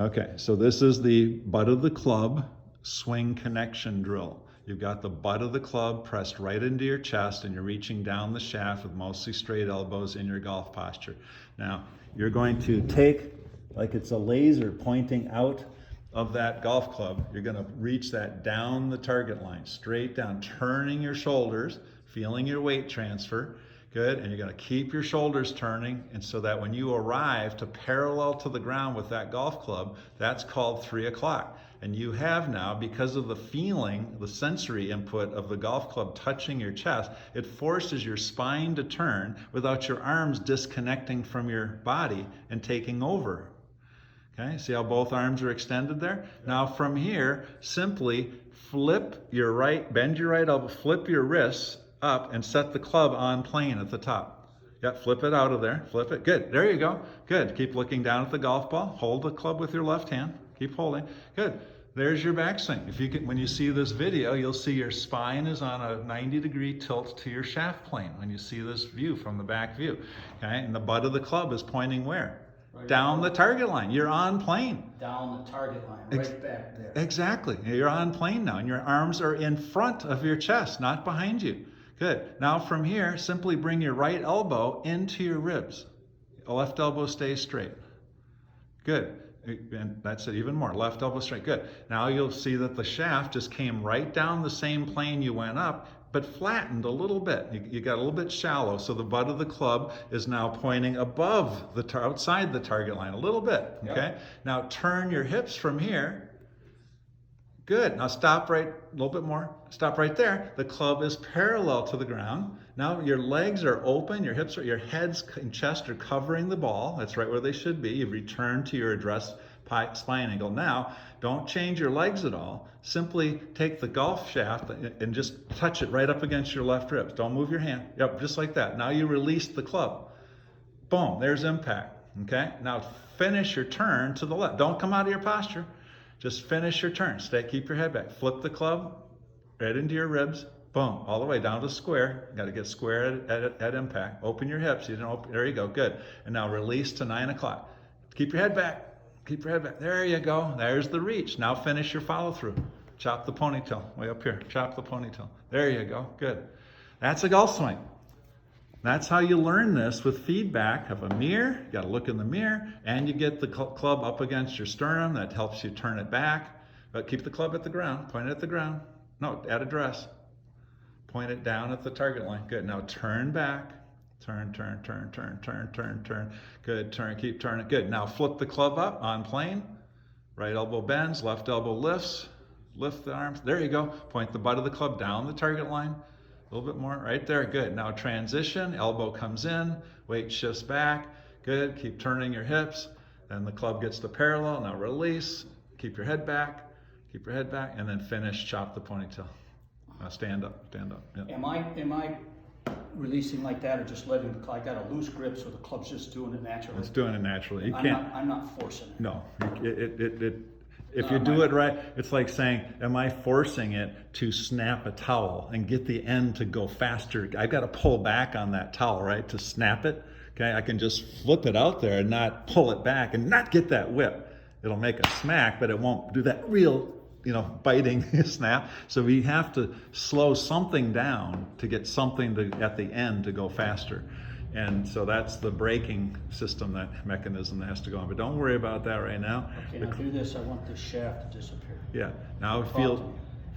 Okay, so this is the butt of the club swing connection drill. You've got the butt of the club pressed right into your chest and you're reaching down the shaft with mostly straight elbows in your golf posture. Now, you're going to take, like it's a laser pointing out of that golf club, you're going to reach that down the target line, straight down, turning your shoulders, feeling your weight transfer. Good, and you're going to keep your shoulders turning, and so that when you arrive to parallel to the ground with that golf club, that's called 3 o'clock. And you have now, because of the feeling, the sensory input of the golf club touching your chest, it forces your spine to turn without your arms disconnecting from your body and taking over. Okay, see how both arms are extended there? Now from here, simply flip your right, bend your right elbow, flip your wrists up and set the club on plane at the top. Yep, flip it out of there, flip it, good, there you go, good. Keep looking down at the golf ball, hold the club with your left hand, keep holding, good. There's your backswing. If you can, when you see this video, you'll see your spine is on a 90-degree tilt to your shaft plane when you see this view from the back view, okay? And the butt of the club is pointing where? Right down the target line. You're on plane. Down the target line, right back there. Exactly. You're on plane now, and your arms are in front of your chest, not behind you. Good. Now from here, simply bring your right elbow into your ribs. Left elbow stays straight. Good. And that's it, even more. Left elbow straight. Good. Now you'll see that the shaft just came right down the same plane you went up, but flattened a little bit. You got a little bit shallow, so the butt of the club is now pointing above the outside the target line a little bit. Okay. Yep. Now turn your hips from here. Good. Now stop right, a little bit more. Stop right there. The club is parallel to the ground. Now your legs are open, your hips are, your heads and chest are covering the ball. That's right where they should be. You've returned to your addressed spine angle. Now, don't change your legs at all. Simply take the golf shaft and just touch it right up against your left ribs. Don't move your hand. Yep, just like that. Now you release the club. Boom, there's impact. Okay. Now finish your turn to the left. Don't come out of your posture. Just finish your turn. Stay, keep your head back. Flip the club right into your ribs. Boom, all the way down to square. Got to get square at impact. Open your hips. You didn't open. There you go. Good. And now release to 9 o'clock. Keep your head back. Keep your head back. There you go. There's the reach. Now finish your follow through. Chop the ponytail way up here. Chop the ponytail. There you go. Good. That's a golf swing. That's how you learn this, with feedback of a mirror. You got to look in the mirror, and you get the club up against your sternum. That helps you turn it back. But keep the club at the ground. Point it at the ground. No, at address. Point it down at the target line. Good. Now turn back. Turn, turn, turn, turn, turn, turn, turn. Good. Turn, keep turning. Good. Now flip the club up on plane. Right elbow bends, left elbow lifts. Lift the arms. There you go. Point the butt of the club down the target line. A little bit more. Right there. Good. Now transition. Elbow comes in. Weight shifts back. Good. Keep turning your hips. Then the club gets to parallel. Now release. Keep your head back. Keep your head back. And then finish. Chop the ponytail. Now stand up. Stand up. Yep. Am I releasing like that, or just letting I got a loose grip so the club's just doing it naturally? It's doing it naturally. You I'm not forcing it. No. If you do it right, it's like saying, am I forcing it to snap a towel and get the end to go faster? I've got to pull back on that towel, right, to snap it. Okay, I can just flip it out there and not pull it back and not get that whip. It'll make a smack, but it won't do that real, biting snap. So we have to slow something down to get something at the end to go faster. And so that's the braking system, that mechanism that has to go on. But don't worry about that right now. Okay, now do this. I want this shaft to disappear. Yeah, now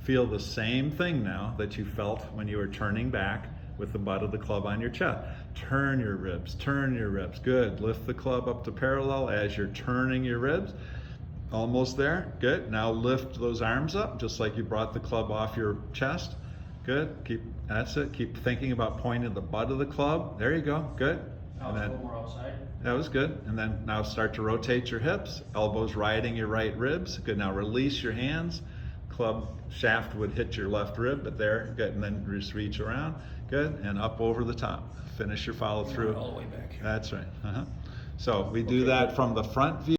feel the same thing now that you felt when you were turning back with the butt of the club on your chest. Turn your ribs, turn your ribs. Good. Lift the club up to parallel as you're turning your ribs. Almost there. Good. Now lift those arms up just like you brought the club off your chest. Good. That's it. Keep thinking about pointing the butt of the club. There you go. Good. Now and a little more outside. That was good. And then now start to rotate your hips. Elbows riding your right ribs. Good. Now release your hands. Club shaft would hit your left rib, but there. Good. And then just reach around. Good. And up over the top. Finish your follow through. All the way back here. That's right. So we do that from the front view.